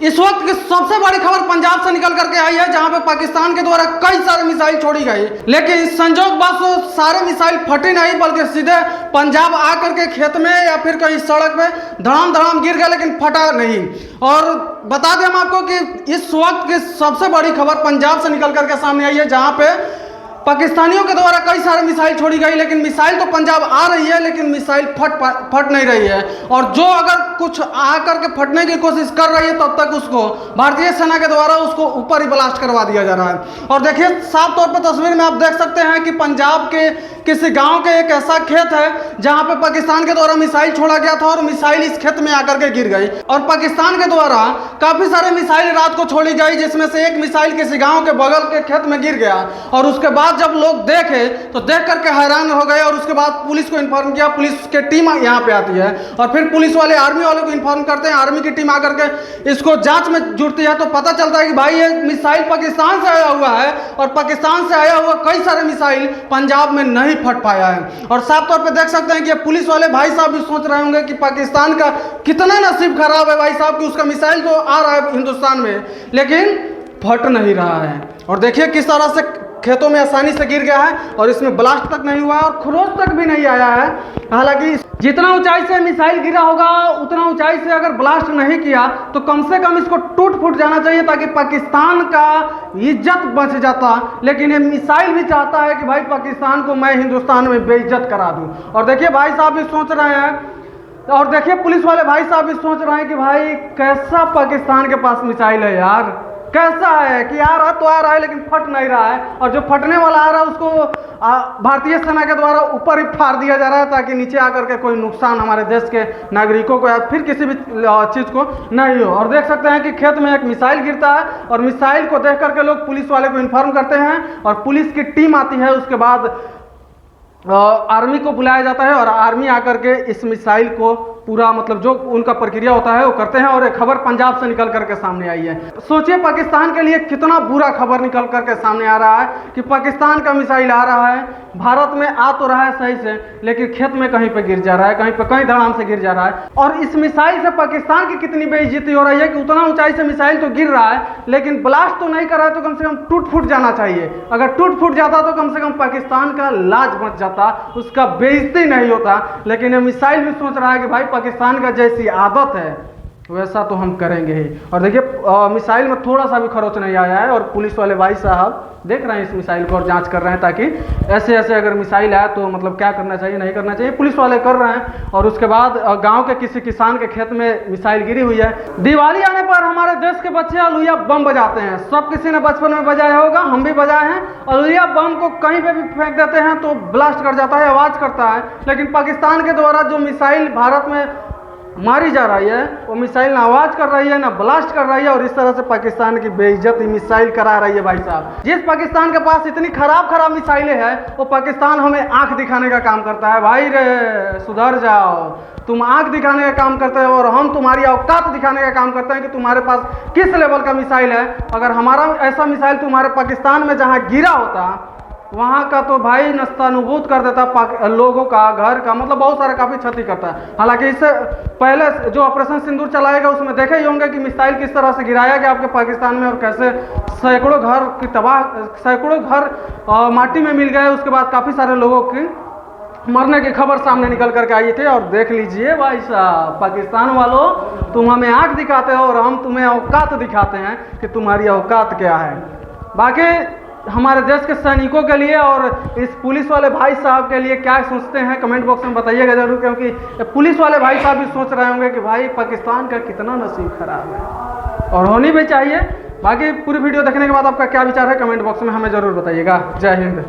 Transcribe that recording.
इस वक्त की सबसे बड़ी खबर पंजाब से निकल करके आई है, जहां पे पाकिस्तान के द्वारा कई सारे मिसाइल छोड़ी गई, लेकिन संजोग बस सारे मिसाइल फटे नहीं बल्कि सीधे पंजाब आकर के खेत में या फिर कहीं सड़क पे धड़ाम धड़ाम गिर गए, लेकिन फटा नहीं। और बता दें हम आपको कि इस वक्त की सबसे बड़ी खबर पंजाब से निकल करके सामने आई है, जहां पे पाकिस्तानियों के द्वारा कई सारे मिसाइल छोड़ी गई, लेकिन मिसाइल तो पंजाब आ रही है लेकिन मिसाइल फट नहीं रही है। और जो अगर कुछ आकर के फटने की कोशिश कर रही है तब तक उसको भारतीय सेना के द्वारा उसको ऊपर ही ब्लास्ट करवा दिया जा रहा है। और देखिए साफ तौर पर तस्वीर में आप देख सकते हैं कि पंजाब के किसी गांव के एक ऐसा खेत है जहां पे पाकिस्तान के द्वारा मिसाइल छोड़ा गया था और मिसाइल इस खेत में आकर के गिर गई। और पाकिस्तान के द्वारा काफी सारे मिसाइल रात को छोड़ी गई, जिसमें से एक मिसाइल किसी गांव के बगल के खेत में गिर गया। और उसके बाद जब लोग देखे तो देख करके हैरान हो गए और उसके बाद पुलिस को इन्फॉर्म किया। पुलिस की टीम यहाँ पे आती है और फिर पुलिस वाले आर्मी वालों को इन्फॉर्म करते हैं। आर्मी की टीम आकर के इसको जांच में जुड़ती है तो पता चलता है कि भाई ये मिसाइल पाकिस्तान से आया हुआ है और पाकिस्तान से आया हुआ कई सारे मिसाइल पंजाब में नहीं फट पाया है। और साफ तौर पे देख सकते हैं कि पुलिस वाले भाई साहब भी सोच रहे होंगे कि पाकिस्तान का कितना नसीब खराब है भाई साहब कि उसका मिसाइल तो आ रहा है हिंदुस्तान में लेकिन फट नहीं रहा है। और देखिए किस तरह से खेतों में आसानी से गिर गया है और इसमें ब्लास्ट तक नहीं हुआ है और खरोच तक भी नहीं आया है। हालांकि जितना ऊंचाई से मिसाइल गिरा होगा उतना ऊंचाई से अगर ब्लास्ट नहीं किया तो कम से कम इसको टूट फूट जाना चाहिए ताकि पाकिस्तान का इज्जत बच जाता। लेकिन ये मिसाइल भी चाहता है कि भाई पाकिस्तान को मैं हिंदुस्तान में बेइज्जत करा दूं। और देखिए भाई साहब भी सोच रहे हैं और देखिए पुलिस वाले भाई साहब भी सोच रहे हैं कि भाई कैसा पाकिस्तान के पास मिसाइल है यार, कैसा है कि आ रहा तो आ रहा है लेकिन फट नहीं रहा है। और जो फटने वाला आ रहा है उसको भारतीय सेना के द्वारा ऊपर ही फाड़ दिया जा रहा है ताकि नीचे आकर के कोई नुकसान हमारे देश के नागरिकों को या फिर किसी भी चीज़ को नहीं हो। और देख सकते हैं कि खेत में एक मिसाइल गिरता है और मिसाइल को देख करके लोग पुलिस वाले को इन्फॉर्म करते हैं और पुलिस की टीम आती है। उसके बाद आर्मी को बुलाया जाता है और आर्मी आकर के इस मिसाइल को पूरा मतलब जो उनका प्रक्रिया होता है वो करते हैं। और एक खबर पंजाब से निकल करके सामने आई है। सोचिए पाकिस्तान के लिए कितना बुरा खबर निकल करके सामने आ रहा है कि पाकिस्तान का मिसाइल आ रहा है, भारत में आ तो रहा है सही से लेकिन खेत में कहीं पे गिर जा रहा है, कहीं पे कहीं धड़ाम से गिर जा रहा है। और इस मिसाइल से पाकिस्तान की कितनी बेइज्जती हो रही है कि उतना ऊंचाई से मिसाइल तो गिर रहा है लेकिन ब्लास्ट तो नहीं कर रहा है तो कम से कम टूट फूट जाना चाहिए। अगर टूट फूट जाता तो कम से कम पाकिस्तान का लाज बच जाता, उसका बेइज्जती नहीं होता। लेकिन ये मिसाइल भी सोच रहा है कि भाई पाकिस्तान का जैसी आदत है वैसा तो हम करेंगे ही। और देखिए मिसाइल में थोड़ा सा भी खरोच नहीं आया है और पुलिस वाले भाई साहब देख रहे हैं इस मिसाइल को और जांच कर रहे हैं ताकि ऐसे ऐसे अगर मिसाइल आए तो मतलब क्या करना चाहिए नहीं करना चाहिए, पुलिस वाले कर रहे हैं। और उसके बाद गांव के किसी किसान के खेत में मिसाइल गिरी हुई है। दिवाली आने पर हमारे देश के बच्चे अलुइया बम बजाते हैं, सब किसी ने बचपन में बजाया होगा, हम भी बजाए हैं। अलुइया बम को कहीं पे भी फेंक देते हैं तो ब्लास्ट कर जाता है, आवाज़ करता है। लेकिन पाकिस्तान के द्वारा जो मिसाइल भारत में मारी जा रही है वो मिसाइल ना आवाज़ कर रही है ना ब्लास्ट कर रही है और इस तरह से पाकिस्तान की बेइज्जती मिसाइल करा रही है। भाई साहब जिस पाकिस्तान के पास इतनी खराब मिसाइलें हैं वो पाकिस्तान हमें आंख दिखाने का काम करता है। भाई रे सुधर जाओ, तुम आंख दिखाने का काम करते हो और हम तुम्हारी औकात दिखाने का काम करते हैं कि तुम्हारे पास किस लेवल का मिसाइल है। अगर हमारा ऐसा मिसाइल तुम्हारे पाकिस्तान में जहाँ गिरा होता वहाँ का तो भाई नस्तानुबूत कर देता लोगों का, घर का, मतलब बहुत सारा काफ़ी क्षति करता है। हालांकि इससे पहले जो ऑपरेशन सिंदूर चलाएगा उसमें देखे ही होंगे कि मिसाइल किस तरह से गिराया गया आपके पाकिस्तान में और कैसे सैकड़ों घर की सैकड़ों घर माटी में मिल गए। उसके बाद काफ़ी सारे लोगों की मरने की खबर सामने निकल करके आई थी। और देख लीजिए भाई साहब पाकिस्तान वालों, तुम हमें आँख दिखाते हो और हम तुम्हें औकात दिखाते हैं कि तुम्हारी औकात क्या है। बाकी हमारे देश के सैनिकों के लिए और इस पुलिस वाले भाई साहब के लिए क्या सोचते हैं कमेंट बॉक्स में बताइएगा जरूर, क्योंकि पुलिस वाले भाई साहब भी सोच रहे होंगे कि भाई पाकिस्तान का कितना नसीब खराब है और होनी भी चाहिए। बाकी पूरी वीडियो देखने के बाद आपका क्या विचार है कमेंट बॉक्स में हमें जरूर बताइएगा। जय हिंद।